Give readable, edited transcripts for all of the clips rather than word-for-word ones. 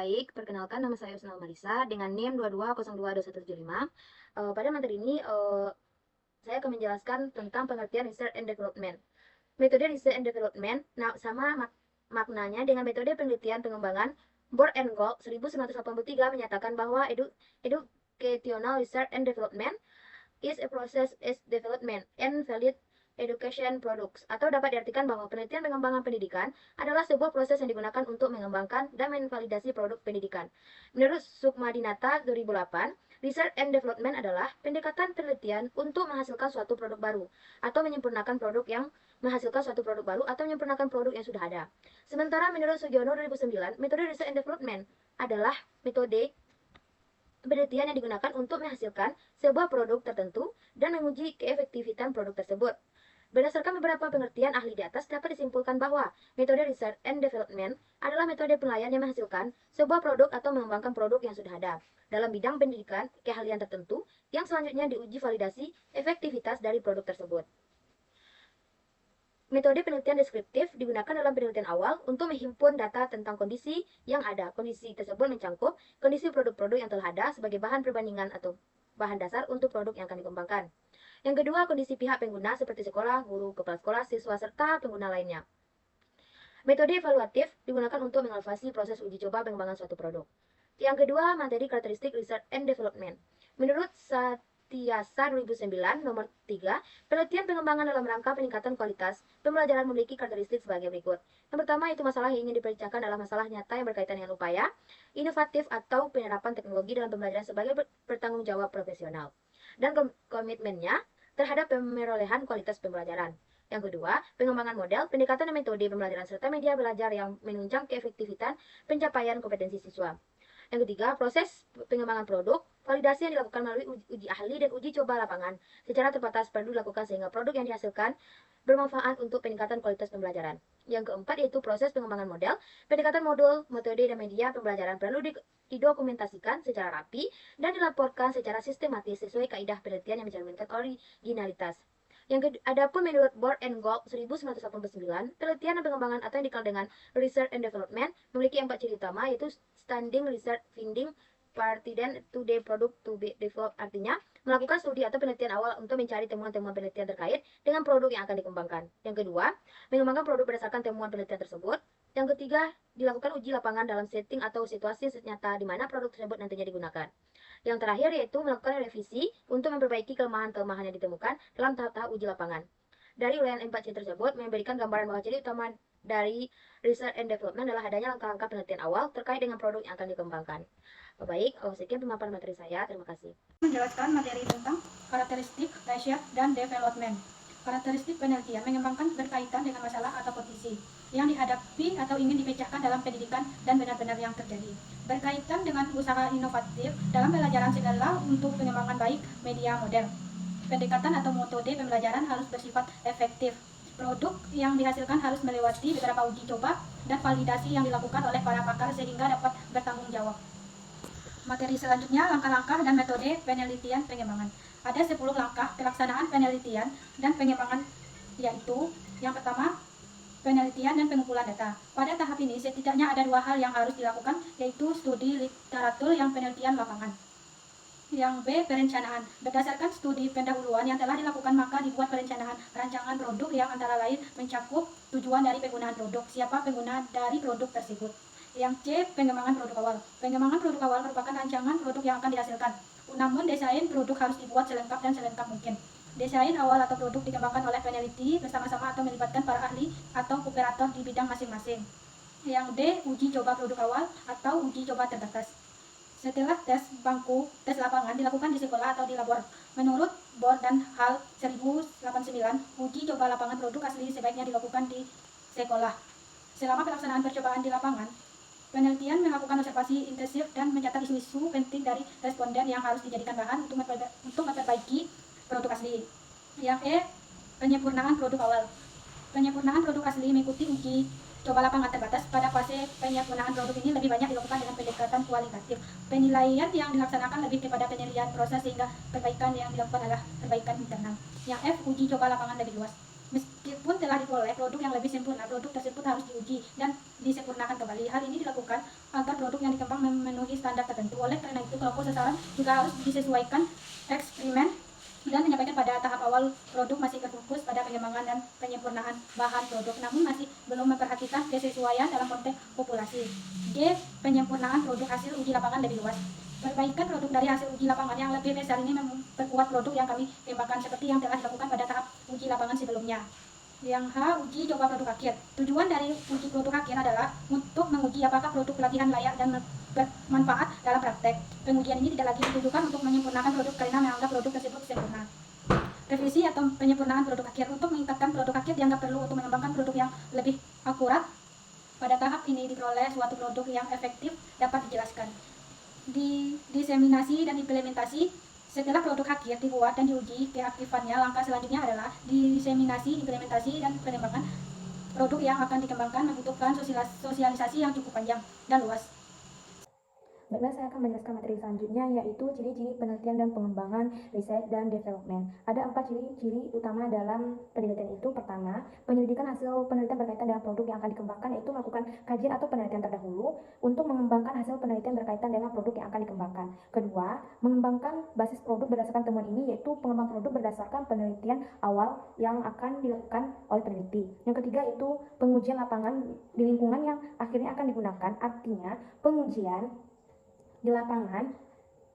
Baik, perkenalkan nama saya Usnal Marisa dengan NIM 22022175. Pada materi ini saya akan menjelaskan tentang pengertian research and development. Metode research and development maknanya dengan metode penelitian pengembangan. Born and Gold 1983 menyatakan bahwa educational research and development is a process is development and valid education products, atau dapat diartikan bahwa penelitian pengembangan pendidikan adalah sebuah proses yang digunakan untuk mengembangkan dan menvalidasi produk pendidikan. Menurut Sukmadinata 2008, research and development adalah pendekatan penelitian untuk menghasilkan suatu produk baru atau menyempurnakan produk yang menghasilkan suatu produk baru atau menyempurnakan produk yang sudah ada. Sementara menurut Sugiono 2009, metode research and development adalah metode penelitian yang digunakan untuk menghasilkan sebuah produk tertentu dan menguji keefektifan produk tersebut. Berdasarkan beberapa pengertian ahli di atas, dapat disimpulkan bahwa metode research and development adalah metode penilaian yang menghasilkan sebuah produk atau mengembangkan produk yang sudah ada dalam bidang pendidikan keahlian tertentu yang selanjutnya diuji validasi efektivitas dari produk tersebut. Metode penelitian deskriptif digunakan dalam penelitian awal untuk menghimpun data tentang kondisi yang ada. Kondisi tersebut mencangkup kondisi produk-produk yang telah ada sebagai bahan perbandingan atau bahan dasar untuk produk yang akan dikembangkan. Yang kedua, kondisi pihak pengguna seperti sekolah, guru, kepala sekolah, siswa, serta pengguna lainnya. Metode evaluatif digunakan untuk mengevaluasi proses uji coba pengembangan suatu produk. Yang kedua, materi karakteristik research and development. Menurut Tiasa 2009 nomor 3, penelitian pengembangan dalam rangka peningkatan kualitas pembelajaran memiliki karakteristik sebagai berikut. Yang pertama, itu masalah yang ingin diperbincangkan adalah masalah nyata yang berkaitan dengan upaya, inovatif atau penerapan teknologi dalam pembelajaran sebagai bertanggung jawab profesional dan komitmennya terhadap pemerolehan kualitas pembelajaran. Yang kedua, pengembangan model, pendekatan dan metode pembelajaran serta media belajar yang menunjang keefektifan pencapaian kompetensi siswa. Yang ketiga, proses pengembangan produk, validasi yang dilakukan melalui uji ahli dan uji coba lapangan secara terbatas perlu dilakukan sehingga produk yang dihasilkan bermanfaat untuk peningkatan kualitas pembelajaran. Yang keempat yaitu proses pengembangan model, pendekatan modul, metode dan media pembelajaran perlu didokumentasikan secara rapi dan dilaporkan secara sistematis sesuai kaidah penelitian yang mencerminkan originalitas. Adapun menurut Born and Gold 1989, penelitian dan pengembangan atau yang dikenal dengan research and development memiliki 4 ciri utama yaitu standing research, finding, partiden, to the product to be developed, artinya melakukan studi atau penelitian awal untuk mencari temuan-temuan penelitian terkait dengan produk yang akan dikembangkan. Yang kedua, mengembangkan produk berdasarkan temuan penelitian tersebut. Yang ketiga, dilakukan uji lapangan dalam setting atau situasi nyata di mana produk tersebut nantinya digunakan. Yang terakhir yaitu melakukan revisi untuk memperbaiki kelemahan-kelemahan yang ditemukan dalam tahap-tahap uji lapangan. Dari uraian 4 ciri tersebut memberikan gambaran bahwa ciri utama dari research and development adalah adanya langkah-langkah penelitian awal terkait dengan produk yang akan dikembangkan. Baik, sekian pemaparan materi saya. Terima kasih. Menjelaskan materi tentang karakteristik research dan development. Karakteristik penelitian mengembangkan berkaitan dengan masalah atau kondisi yang dihadapi atau ingin dipecahkan dalam pendidikan dan benar-benar yang terjadi. Berkaitan dengan usaha inovatif dalam pembelajaran segala untuk pengembangan baik media model. Pendekatan atau metode pembelajaran harus bersifat efektif. Produk yang dihasilkan harus melewati beberapa uji coba dan validasi yang dilakukan oleh para pakar sehingga dapat bertanggung jawab. Materi selanjutnya, langkah-langkah dan metode penelitian pengembangan. Ada 10 langkah pelaksanaan penelitian dan pengembangan, yaitu yang pertama, penelitian dan pengumpulan data. Pada tahap ini, setidaknya ada 2 hal yang harus dilakukan, yaitu studi literatur yang penelitian lapangan. Yang B, perencanaan. Berdasarkan studi pendahuluan yang telah dilakukan, maka dibuat perencanaan rancangan produk yang antara lain mencakup tujuan dari penggunaan produk, siapa pengguna dari produk tersebut. Yang C, pengembangan produk awal. Pengembangan produk awal merupakan rancangan produk yang akan dihasilkan. Namun, desain produk harus dibuat selengkap dan selengkap mungkin. Desain awal atau produk dikembangkan oleh peneliti bersama-sama atau melibatkan para ahli atau operator di bidang masing-masing. Yang D, uji coba produk awal atau uji coba terbatas. Setelah tes bangku, tes lapangan dilakukan di sekolah atau di labor. Menurut Born dan Hall 1089, uji coba lapangan produk asli sebaiknya dilakukan di sekolah. Selama pelaksanaan percobaan di lapangan, penelitian melakukan observasi intensif dan mencatat isu-isu penting dari responden yang harus dijadikan bahan untuk memperbaiki produk asli. Yang E, penyempurnaan produk awal. Penyempurnaan produk asli mengikuti uji coba lapangan terbatas. Pada fase penyempurnaan produk ini lebih banyak dilakukan dengan pendekatan kualitatif. Penilaian yang dilaksanakan lebih kepada penilaian proses sehingga perbaikan yang dilakukan adalah perbaikan internal. Yang F, uji coba lapangan lebih luas. Meskipun telah diperoleh produk yang lebih sempurna, produk tersebut harus diuji dan disempurnakan kembali. Hal ini dilakukan agar produk yang dikembang memenuhi standar tertentu. Oleh karena itu, kelompok sasaran juga harus disesuaikan eksperimen dan menyampaikan pada tahap awal produk masih berfokus pada pengembangan dan penyempurnaan bahan produk, namun masih belum memperhatikan kesesuaian dalam konteks populasi. G. Penyempurnaan produk hasil uji lapangan lebih luas. Perbaikan produk dari hasil uji lapangan yang lebih besar ini memperkuat produk yang kami kembangkan seperti yang telah dilakukan pada tahap uji lapangan sebelumnya. Yang H. Uji coba produk akhir. Tujuan dari uji produk akhir adalah untuk menguji apakah produk pelatihan layak dan bermanfaat dalam praktek. Pengujian ini tidak lagi ditujukan untuk menyempurnakan produk karena menganggap produk tersebut sempurna. Revisi atau penyempurnaan produk akhir. Untuk meningkatkan produk akhir dianggap perlu untuk mengembangkan produk yang lebih akurat. Pada tahap ini diperoleh suatu produk yang efektif dapat dijelaskan. Diseminasi dan implementasi. Setelah produk akhir dibuat dan diuji keaktifannya, langkah selanjutnya adalah diseminasi, implementasi, dan pengembangan. Produk yang akan dikembangkan membutuhkan sosialisasi yang cukup panjang dan luas. Baiklah, saya akan menjelaskan materi selanjutnya, yaitu ciri-ciri penelitian dan pengembangan, riset dan development. Ada 4 ciri-ciri utama dalam penelitian itu. Pertama, penyelidikan hasil penelitian berkaitan dengan produk yang akan dikembangkan, yaitu melakukan kajian atau penelitian terdahulu untuk mengembangkan hasil penelitian berkaitan dengan produk yang akan dikembangkan. Kedua, mengembangkan basis produk berdasarkan temuan ini, yaitu pengembang produk berdasarkan penelitian awal yang akan dilakukan oleh peneliti. Yang ketiga itu pengujian lapangan di lingkungan yang akhirnya akan digunakan, artinya pengujian di lapangan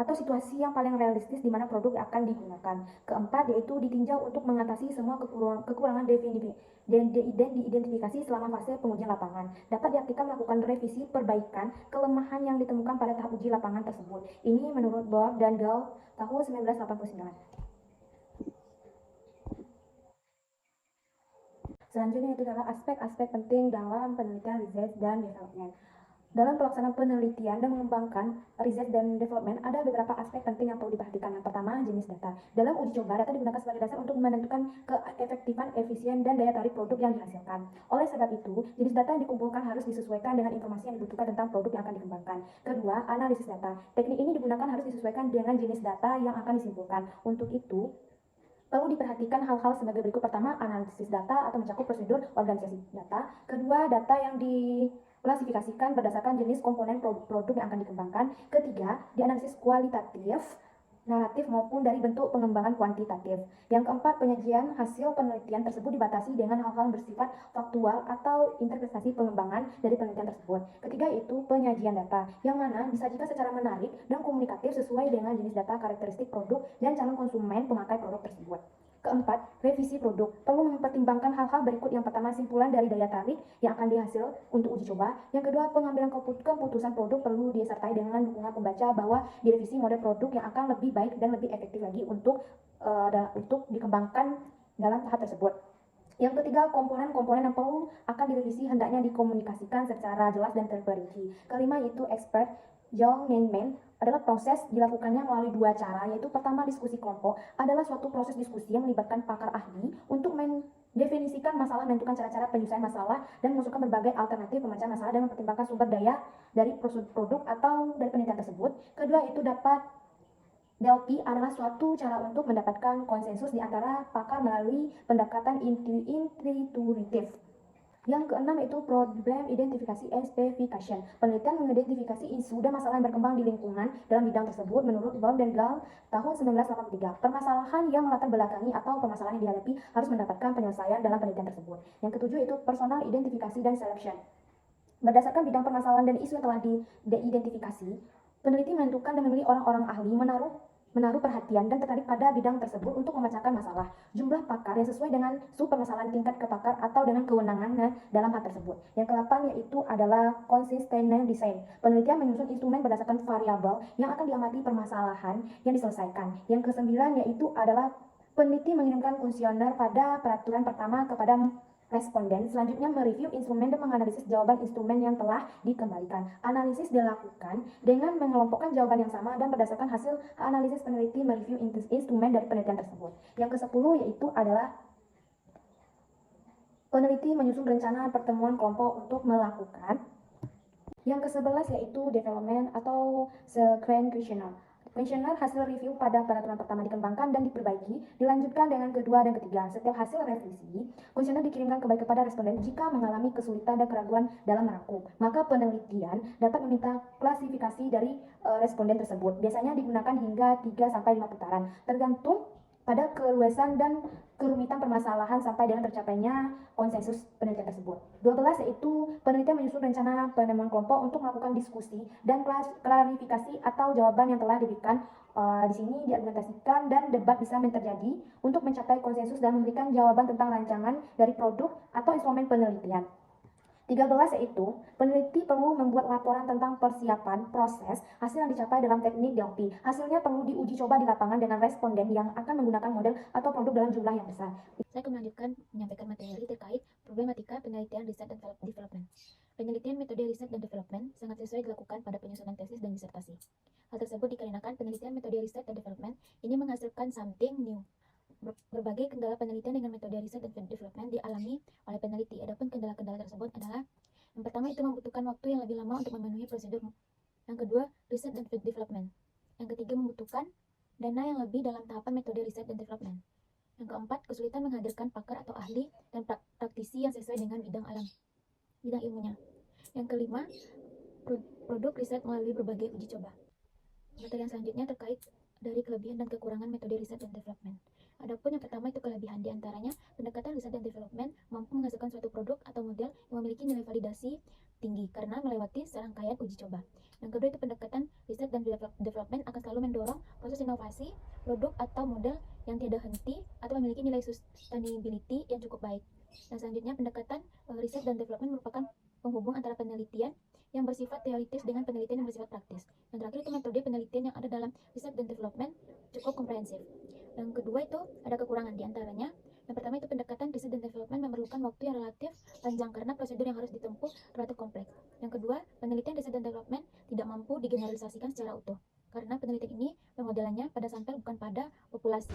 atau situasi yang paling realistis di mana produk akan digunakan. Keempat, yaitu ditinjau untuk mengatasi semua kekurangan dan diidentifikasi selama fase pengujian lapangan. Dapat diartikan melakukan revisi, perbaikan, kelemahan yang ditemukan pada tahap uji lapangan tersebut. Ini menurut Bohr dan Gall tahun 1989. Selanjutnya itu adalah aspek-aspek penting dalam penelitian, riset, dan development. Dalam pelaksanaan penelitian dan mengembangkan riset dan development, ada beberapa aspek penting yang perlu diperhatikan. Yang pertama, jenis data. Dalam uji coba, data digunakan sebagai dasar untuk menentukan keefektifan, efisien, dan daya tarik produk yang dihasilkan. Oleh sebab itu, jenis data yang dikumpulkan harus disesuaikan dengan informasi yang dibutuhkan tentang produk yang akan dikembangkan. Kedua, analisis data. Teknik ini digunakan harus disesuaikan dengan jenis data yang akan disimpulkan. Untuk itu, perlu diperhatikan hal-hal sebagai berikut. Pertama, analisis data atau mencakup prosedur organisasi data. Kedua, data yang diklasifikasikan berdasarkan jenis komponen produk yang akan dikembangkan. Ketiga, dianalisis kualitatif, naratif maupun dari bentuk pengembangan kuantitatif. Yang keempat, penyajian hasil penelitian tersebut dibatasi dengan hal-hal bersifat faktual atau interpretasi pengembangan dari penelitian tersebut. Ketiga itu penyajian data, yang mana disajikan secara menarik dan komunikatif sesuai dengan jenis data, karakteristik produk, dan calon konsumen pemakai produk tersebut. Keempat, revisi produk. Perlu mempertimbangkan hal-hal berikut. Yang pertama, simpulan dari daya tarik yang akan dihasil untuk uji coba. Yang kedua, pengambilan keputusan produk perlu disertai dengan dukungan pembaca bahwa direvisi model produk yang akan lebih baik dan lebih efektif lagi untuk dikembangkan dalam tahap tersebut. Yang ketiga, komponen-komponen yang perlu akan direvisi hendaknya dikomunikasikan secara jelas dan terperinci. Kelima, yaitu expert journeyman adalah proses dilakukannya melalui dua cara, yaitu pertama, diskusi kelompok adalah suatu proses diskusi yang melibatkan pakar ahli untuk mendefinisikan masalah, menentukan cara-cara penyelesaian masalah, dan mengusulkan berbagai alternatif pemecahan masalah dan mempertimbangkan sumber daya dari produk atau dari penelitian tersebut. Kedua, itu dapat DLP adalah suatu cara untuk mendapatkan konsensus di antara pakar melalui pendekatan intuitif. Yang keenam itu problem identifikasi specification. Penelitian mengidentifikasi isu dan masalah yang berkembang di lingkungan dalam bidang tersebut menurut Bohr dan Gall tahun 1983. Permasalahan yang melatar belakangi atau permasalahan yang dihadapi harus mendapatkan penyelesaian dalam penelitian tersebut. Yang ketujuh itu personal identifikasi dan selection. Berdasarkan bidang permasalahan dan isu yang telah diidentifikasi, peneliti menentukan dan memilih orang-orang ahli menaruh perhatian dan tertarik pada bidang tersebut untuk memecahkan masalah. Jumlah pakar yang sesuai dengan permasalahan tingkat kepakar atau dengan kewenangannya dalam hal tersebut. Yang ke-8 yaitu adalah consistent design. Penelitian menyusun instrumen berdasarkan variabel yang akan diamati permasalahan yang diselesaikan. Yang ke-9 yaitu adalah peneliti mengirimkan kuesioner pada peraturan pertama kepada responden. Selanjutnya mereview instrumen dan menganalisis jawaban instrumen yang telah dikembalikan. Analisis dilakukan dengan mengelompokkan jawaban yang sama dan berdasarkan hasil analisis peneliti mereview instrumen dari penelitian tersebut. Yang ke-10 yaitu adalah peneliti menyusun rencana pertemuan kelompok untuk melakukan. Yang ke-11 yaitu development atau screen questionnaire. Kuesioner hasil review pada peraturan pertama dikembangkan dan diperbaiki, dilanjutkan dengan kedua dan ketiga. Setiap hasil revisi, kuesioner dikirimkan kembali kepada responden jika mengalami kesulitan dan keraguan dalam merangkum. Maka penelitian dapat meminta klasifikasi dari responden tersebut. Biasanya digunakan hingga 3-5 putaran, tergantung pada keluasan dan kerumitan permasalahan sampai dengan tercapainya konsensus penelitian tersebut. 12 yaitu penelitian menyusun rencana penemuan kelompok untuk melakukan diskusi dan klarifikasi atau jawaban yang telah diberikan. Di sini diargumentasikan dan debat bisa terjadi untuk mencapai konsensus dan memberikan jawaban tentang rancangan dari produk atau instrumen penelitian. 13 yaitu peneliti perlu membuat laporan tentang persiapan proses hasil yang dicapai dalam teknik DOP. Hasilnya perlu diuji coba di lapangan dengan responden yang akan menggunakan model atau produk dalam jumlah yang besar. Saya akan melanjutkan menyampaikan materi terkait problematika penelitian riset dan development. Penelitian metode riset dan development sangat sesuai dilakukan pada penyusunan tesis dan disertasi. Hal tersebut dikarenakan penelitian metode riset dan development ini menghasilkan something new. Berbagai kendala penelitian dengan metode riset dan development dialami oleh peneliti. Adapun kendala-kendala tersebut adalah yang pertama itu membutuhkan waktu yang lebih lama untuk memenuhi prosedur. Yang kedua, riset dan development. Yang ketiga, membutuhkan dana yang lebih dalam tahapan metode riset dan development. Yang keempat, kesulitan menghadirkan pakar atau ahli dan praktisi yang sesuai dengan bidang ilmunya. Yang kelima, produk riset melalui berbagai uji coba. Materi yang selanjutnya terkait dari kelebihan dan kekurangan metode riset dan development. Adapun yang pertama itu kelebihan, diantaranya pendekatan riset dan development mampu menghasilkan suatu produk atau model yang memiliki nilai validasi tinggi karena melewati serangkaian uji coba. Yang kedua itu pendekatan riset dan development akan selalu mendorong proses inovasi, produk atau model yang tidak henti atau memiliki nilai sustainability yang cukup baik. Dan selanjutnya pendekatan riset dan development merupakan penghubung antara penelitian yang bersifat teoritis dengan penelitian yang bersifat praktis. Yang terakhir itu metode penelitian yang ada dalam riset dan development cukup komprehensif. Yang kedua itu ada kekurangan, diantaranya yang pertama itu pendekatan riset dan development memerlukan waktu yang relatif panjang karena prosedur yang harus ditempuh relatif kompleks. Yang kedua, penelitian riset dan development tidak mampu digeneralisasikan secara utuh karena penelitian ini pemodelannya pada sampel bukan pada populasi.